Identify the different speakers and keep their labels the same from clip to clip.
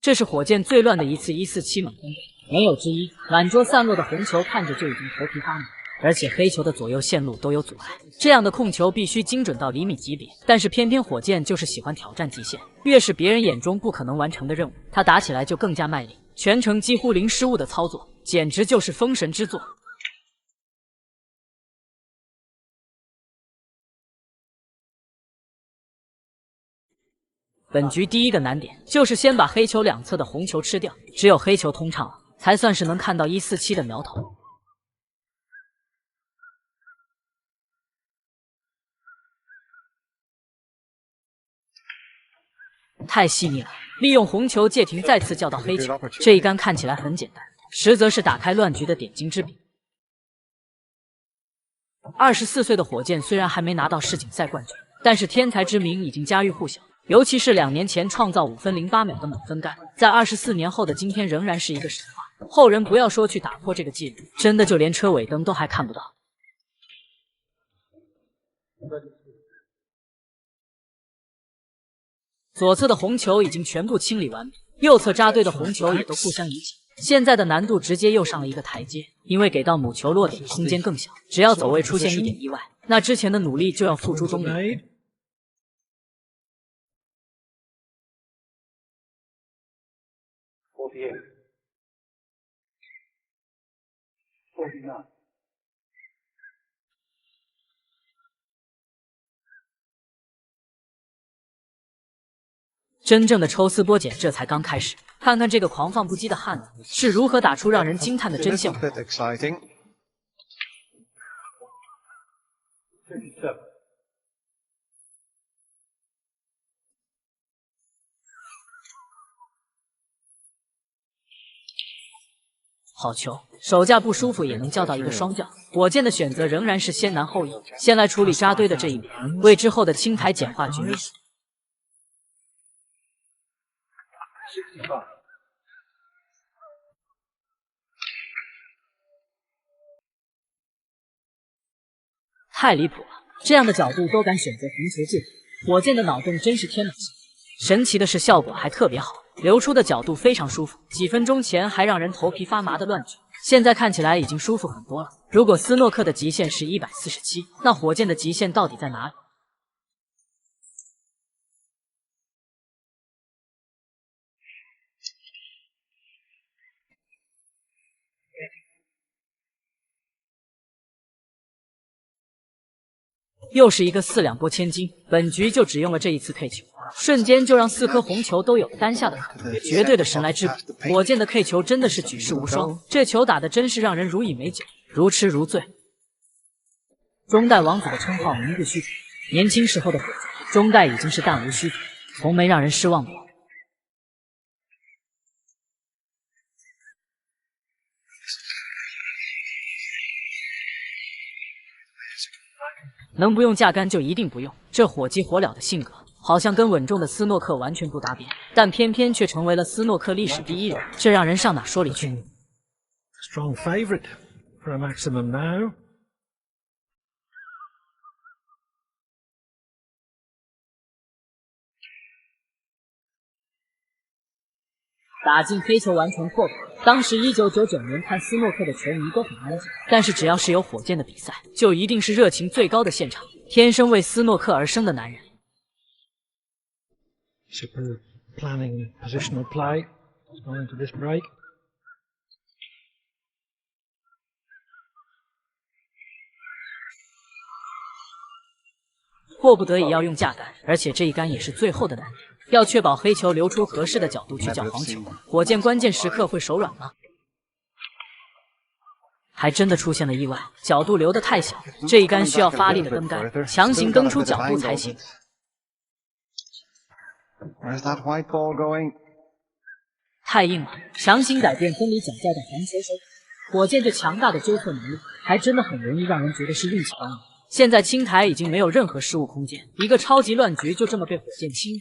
Speaker 1: 这是火箭最乱的一次147满分队，没有之一。满桌散落的红球看着就已经头皮发麻，而且黑球的左右线路都有阻碍，这样的控球必须精准到厘米级别。但是偏偏火箭就是喜欢挑战极限，越是别人眼中不可能完成的任务，他打起来就更加卖力，全程几乎零失误的操作，简直就是封神之作。本局第一个难点就是先把黑球两侧的红球吃掉，只有黑球通畅了，才算是能看到147的苗头。太细腻了，利用红球借停再次叫到黑球，这一杆看起来很简单，实则是打开乱局的点睛之笔。24岁的火箭虽然还没拿到世锦赛冠军，但是天才之名已经家喻户晓。尤其是2年前创造5分08秒的满分杆，在24年后的今天仍然是一个神话。后人不要说去打破这个记录，真的就连车尾灯都还看不到。左侧的红球已经全部清理完毕，右侧扎堆的红球也都互相移解。现在的难度直接又上了一个台阶，因为给到母球落点的空间更小，只要走位出现一点意外，那之前的努力就要付诸东流。真正的抽丝剥茧这才刚开始，看看这个狂放不羁的汉子是如何打出让人惊叹的针线。好球，手架不舒服也能叫到一个双叫。火箭的选择仍然是先难后易，先来处理扎堆的这一点，为之后的清台简化局面。太离谱了，这样的角度都敢选择红球借停，火箭的脑洞真是天马行空。神奇的是效果还特别好，流出的角度非常舒服，几分钟前还让人头皮发麻的乱局，现在看起来已经舒服很多了。如果斯诺克的极限是147，那火箭的极限到底在哪里？又是一个4两拨千斤，本局就只用了这一次K球，瞬间就让4颗红球都有单下的可能，绝对的神来之笔。火箭的 K 球真的是举世无双，这球打的真是让人如饮美酒，如痴如醉。中代王子的称号名不虚传，年轻时候的火箭，中代已经是弹无虚发，从没让人失望过。能不用架杆就一定不用，这火急火燎的性格，好像跟稳重的斯诺克完全不搭边，但偏偏却成为了斯诺克历史第1人，这让人上哪说理去
Speaker 2: ？Strong favorite for a maximum now.
Speaker 1: 打进黑球完全破百。当时1999年看斯诺克的球迷都很安静，但是只要是有火箭的比赛，就一定是热情最高的现场。天生为斯诺克而生的男人。
Speaker 2: Super planning positional play going into this break.
Speaker 1: 迫不得已要用架杆，而且这一杆也是最后的难点。要确保黑球留出合适的角度去叫黄球，火箭关键时刻会手软吗？还真的出现了意外，角度留得太小，这一杆需要发力的蹬杆，强行蹬出角度才行。太硬了，强行改变分离脚架的黄球手感，火箭这强大的纠错能力，还真的很容易让人觉得是运气帮忙。现在青台已经没有任何失误空间，一个超级乱局就这么被火箭清理。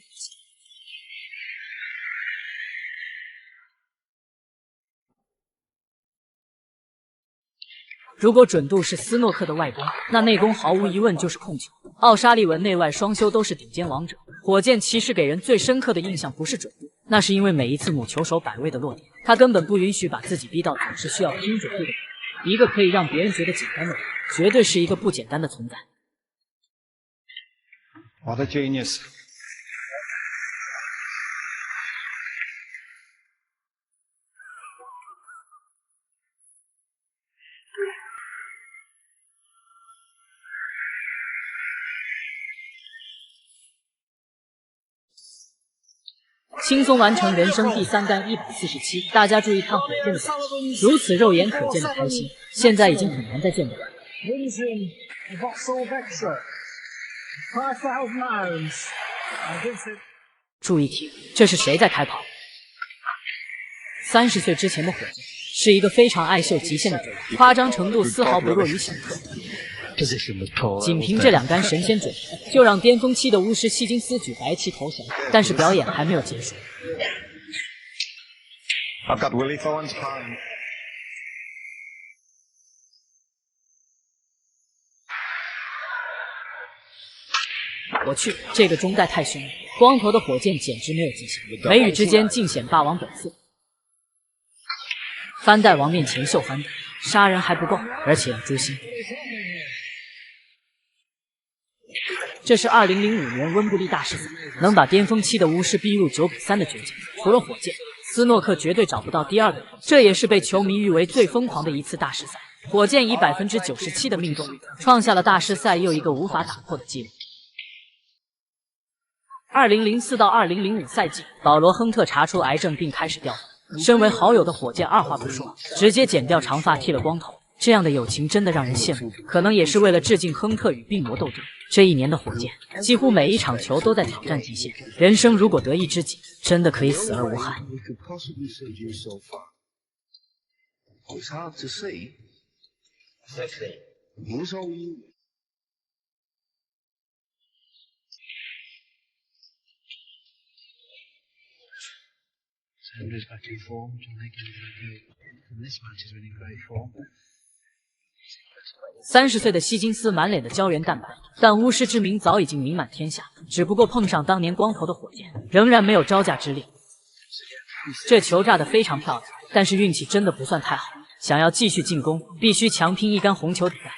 Speaker 1: 如果准度是斯诺克的外攻，那内攻毫无疑问就是控球。奥沙利文内外双修都是顶尖王者，火箭骑士给人最深刻的印象不是准度，那是因为每一次母球手摆位的落点，他根本不允许把自己逼到总是需要拼准度的。一个可以让别人觉得简单的人，绝对是一个不简单的存在。
Speaker 3: What a genius.
Speaker 1: “轻松完成人生第3杆147，大家注意看火箭的表情，如此肉眼可见的开心，现在已经很难再见到了。注意听，这是谁在开跑？30岁之前的火箭是一个非常爱秀极限的球员，夸张程度丝毫不弱于小特。仅凭这2杆神仙准度，就让巅峰期的巫师希金斯举白旗投降。但是表演还没有结束。
Speaker 3: I've got Willie Thorne's palm.
Speaker 1: 我去，这个中带太凶了！光头的火箭简直没有极限，眉宇之间尽显霸王本色。翻带王面前秀翻带，杀人还不够，而且要诛心。这是2005年温布利大师赛，能把巅峰期的巫师逼入9比3的绝境。除了火箭，斯诺克绝对找不到第二个人。这也是被球迷誉为最疯狂的一次大师赛。火箭以97%的命中率，创下了大师赛又一个无法打破的纪录。2004到2005赛季，保罗·亨特查出癌症并开始掉发。身为好友的火箭二话不说，直接剪掉长发剃了光头。这样的友情真的让人羡慕，可能也是为了致敬亨特与病魔斗争。这一年的火箭，几乎每一场球都在挑战极限。人生如果得一知己，真的可以死而无憾。
Speaker 2: Sanders back in form. John Higgins in this match is in great form.
Speaker 1: 30岁的希金斯满脸的胶原蛋白，但巫师之名早已经名满天下。只不过碰上当年光头的火箭，仍然没有招架之力。这球炸得非常漂亮，但是运气真的不算太好。想要继续进攻，必须强拼一杆红球抵盖。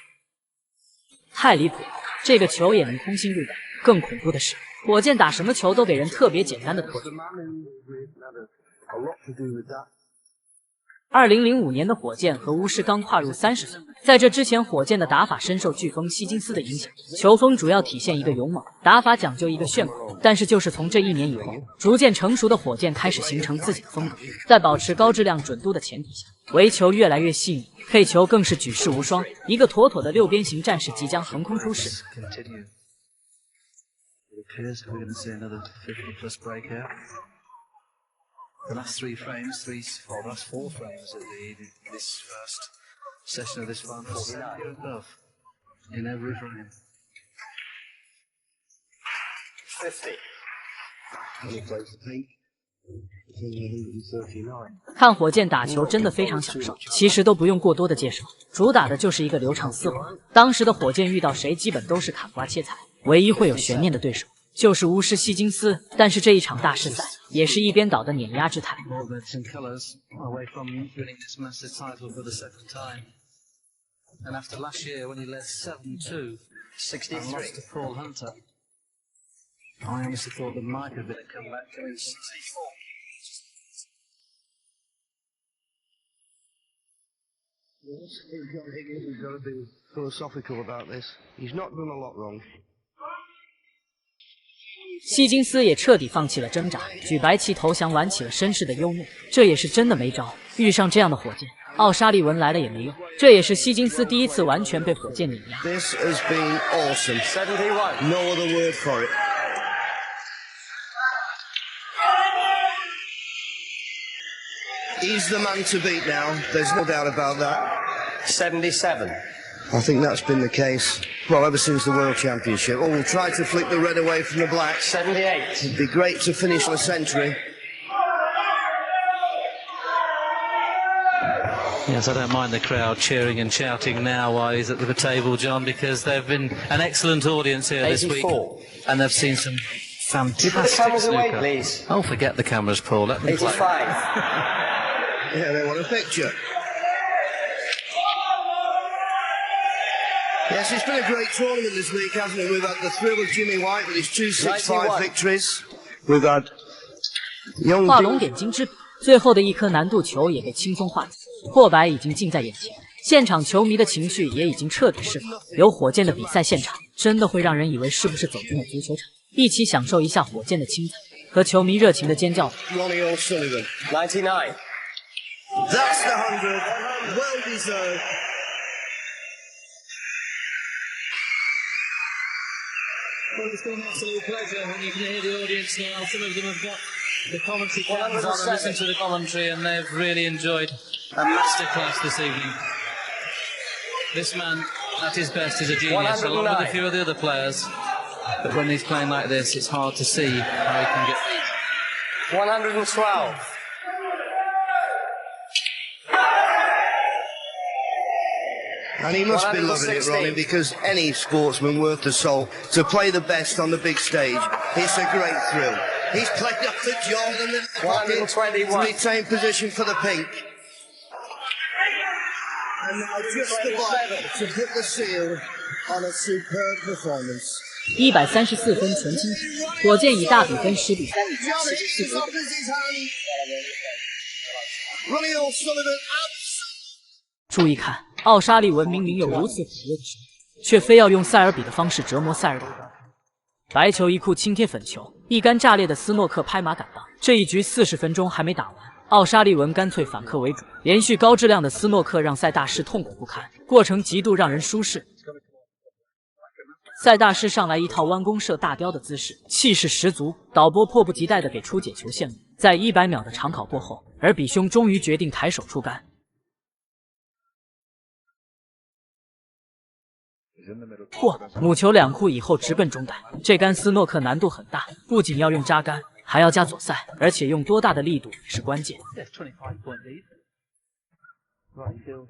Speaker 1: 太离谱了，这个球也能空心入袋。更恐怖的是，火箭打什么球都给人特别简单的拖球。2005年的火箭和巫师刚跨入30岁，在这之前，火箭的打法深受飓风希金斯的影响，球风主要体现一个勇猛，打法讲究一个炫酷。但是就是从这1年以后，逐渐成熟的火箭开始形成自己的风格，在保持高质量准度的前提下，围球越来越细腻，配球更是举世无双，一个妥妥的6边形战士即将横空出世。
Speaker 2: The last 3 frames, last 4 frames of this first session of this final set, you're above in every frame.
Speaker 3: 50. And he plays the pink.
Speaker 1: 看火箭打球真的非常享受，其实都不用过多的介绍，主打的就是一个流畅丝滑。当时的火箭遇到谁基本都是卡瓜切菜，唯一会有悬念的对手就是巫师希金斯。但是这一场大师赛也是一边倒的碾压之态。
Speaker 2: And after last year when he led 7-2,
Speaker 3: 63.
Speaker 2: And lost to Paul Hunter, I honestly thought there might have been a comeback coming.
Speaker 3: 64.
Speaker 4: John Higgins has got to be philosophical about this. He's not done a lot wrong.
Speaker 1: 希金斯也彻底放弃了挣扎，举白旗投降，玩起了绅士的幽默。这也是真的没招，遇上这样的火箭，奥沙利文来了也没用。这也是希金斯第一次完全被火箭碾压。
Speaker 4: This has been awesome.
Speaker 3: 71.
Speaker 4: No other word for it. He's the man to beat now. There's no doubt about that.
Speaker 3: 77.
Speaker 4: I think that's been the case, well, ever since the World Championship. Oh, we'll try to flick the red away from the black.
Speaker 3: 78.
Speaker 4: It'd be great to finish the century.
Speaker 2: Yes, I don't mind the crowd cheering and shouting now while he's at the table, John, because they've been an excellent audience here this week.
Speaker 3: 84.
Speaker 2: And they've seen some Fantastic
Speaker 3: cameras away,
Speaker 2: snooker.
Speaker 3: please.
Speaker 2: Oh, forget the cameras, Paul. Let them play.
Speaker 3: 85.
Speaker 4: Yeah, they want a picture. Yes, it's been a great tournament this week, hasn't it? We've had the thrill of Jimmy White with his 265
Speaker 3: 91.
Speaker 4: victories. We've had young
Speaker 1: 画龙点睛之笔，最后的一颗难度球也被轻松化解，破百已经近在眼前。现场球迷的情绪也已经彻底释放，有火箭的比赛现场，真的会让人以为是不是走进了足球场，一起享受一下火箭的精彩和球迷热情的尖叫。
Speaker 4: Ronnie O'Sullivan.
Speaker 3: 99.
Speaker 4: That's the 100. Well deserved.
Speaker 2: Well, it's been an absolute pleasure when you can hear the audience now. Some of them have got the commentary cams on and listen to the commentary, and they've really enjoyed a masterclass this evening. This man, at his best, is a genius, along with a few of the other players. But when he's playing like this, it's hard to see how he can get beat.
Speaker 3: 112.
Speaker 4: And he must be loving it, Ronnie, because any sportsman worth the salt, to play the best on the big stage, it's a great thrill. He's played up the Jordan in the pocket to retain position for the pink. And now just the ball to put the seal on a superb performance.
Speaker 1: 134分纯清题，火箭以大比分10比3赢下
Speaker 4: Johnny
Speaker 1: 74
Speaker 4: is
Speaker 1: 分。
Speaker 4: off his hand. Ronnie O'Sullivan.
Speaker 1: 注意看，奥沙利文明明有如此火热的实力，却非要用塞尔比的方式折磨塞尔比。白球一库轻贴粉球，一杆炸裂的斯诺克拍马赶档。这一局40分钟还没打完，奥沙利文干脆反客为主，连续高质量的斯诺克让塞大师痛苦不堪，过程极度让人舒适。塞大师上来一套弯弓射大雕的姿势，气势十足。导播迫不及待地给出解球线路，在100秒的长考过后，而比兄终于决定抬手出杆。嚯！母球2库以后直奔中袋，这杆斯诺克难度很大，不仅要用扎杆，还要加左塞，而且用多大的力度也是关键。
Speaker 2: Yes, 25-point lead. Right field.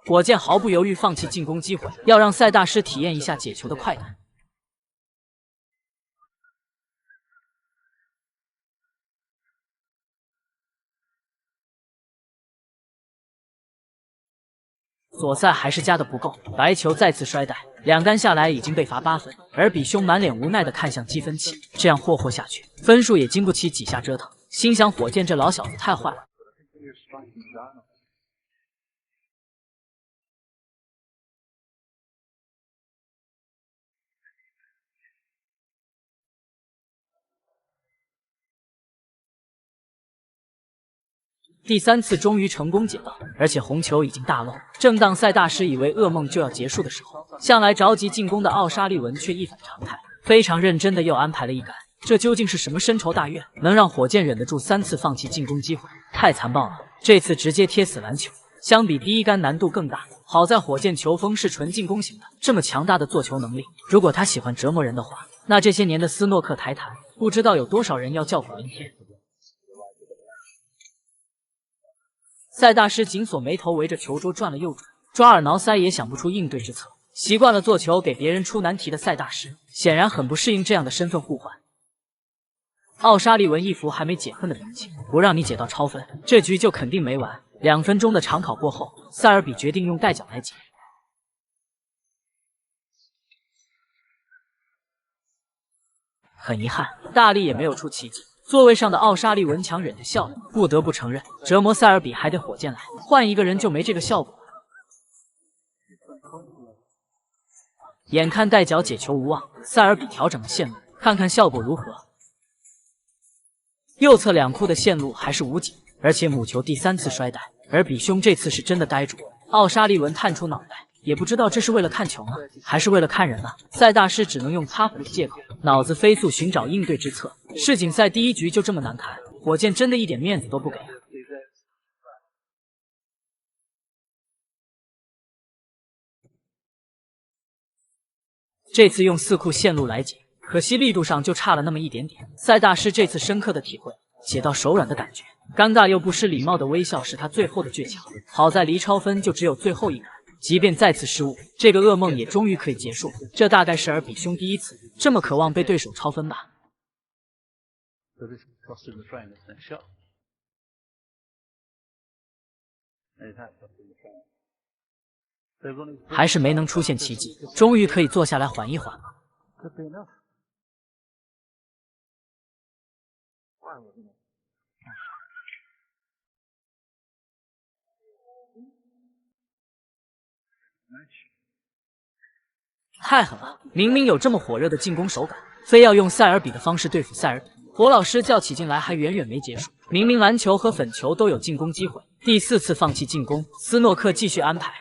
Speaker 1: 火箭毫不犹豫放弃进攻机会，要让塞大师体验一下解球的快感。左塞还是加的不够，白球再次摔袋，2杆下来已经被罚8分，而比兄满脸无奈的看向积分器，这样霍霍下去，分数也经不起几下折腾。心想火箭这老小子太坏了。第3次终于成功解到，而且红球已经大漏。正当塞大师以为噩梦就要结束的时候，向来着急进攻的奥沙利文却一反常态，非常认真的又安排了一杆。这究竟是什么深仇大怨，能让火箭忍得住3次放弃进攻机会？太残暴了！这次直接贴死篮球，相比第1杆难度更大。好在火箭球风是纯进攻型的，这么强大的做球能力，如果他喜欢折磨人的话，那这些年的斯诺克台坛，不知道有多少人要叫苦连天。塞大师紧锁眉头，围着球桌转了又转，抓耳挠腮也想不出应对之策。习惯了做球给别人出难题的塞大师，显然很不适应这样的身份互换。奥沙利文一副还没解恨的表情，不让你解到超分，这局就肯定没完。2分钟的长考过后，塞尔比决定用带脚来解。很遗憾，大力也没有出奇迹。座位上的奥沙利文强忍着笑容，不得不承认，折磨塞尔比还得火箭来，换一个人就没这个效果了。眼看带脚解球无望，塞尔比调整了线路，看看效果如何。右侧2库的线路还是无解，而且母球第3次摔袋，而比兄这次是真的呆住了。奥沙利文探出脑袋，也不知道这是为了看球呢，还是为了看人呢？塞大师只能用擦胡的借口，脑子飞速寻找应对之策。世锦赛第1局就这么难看，火箭真的一点面子都不给。这次用4库线路来解，可惜力度上就差了那么一点点。塞大师这次深刻的体会解到手软的感觉，尴尬又不失礼貌的微笑是他最后的倔强。好在离超分就只有最后一杆，即便再次失误，这个噩梦也终于可以结束。这大概是尔比兄第1次这么渴望被对手超分吧。
Speaker 2: So this cost him the frame, this next shot. And it has cost him the frame. They're running.
Speaker 1: 还是没能出现奇迹，终于可以坐下来缓一缓了。
Speaker 2: Could be enough. Nice.
Speaker 1: 太狠了！明明有这么火热的进攻手感，非要用塞尔比的方式对付塞尔比。火老师叫起劲来还远远没结束。明明蓝球和粉球都有进攻机会，第4次放弃进攻，斯诺克继续安排。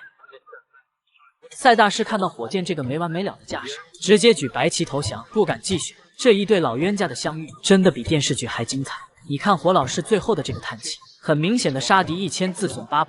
Speaker 1: 赛大师看到火箭这个没完没了的架势，直接举白旗投降，不敢继续。这一对老冤家的相遇，真的比电视剧还精彩。你看火老师最后的这个叹气，很明显的杀敌1000自损800。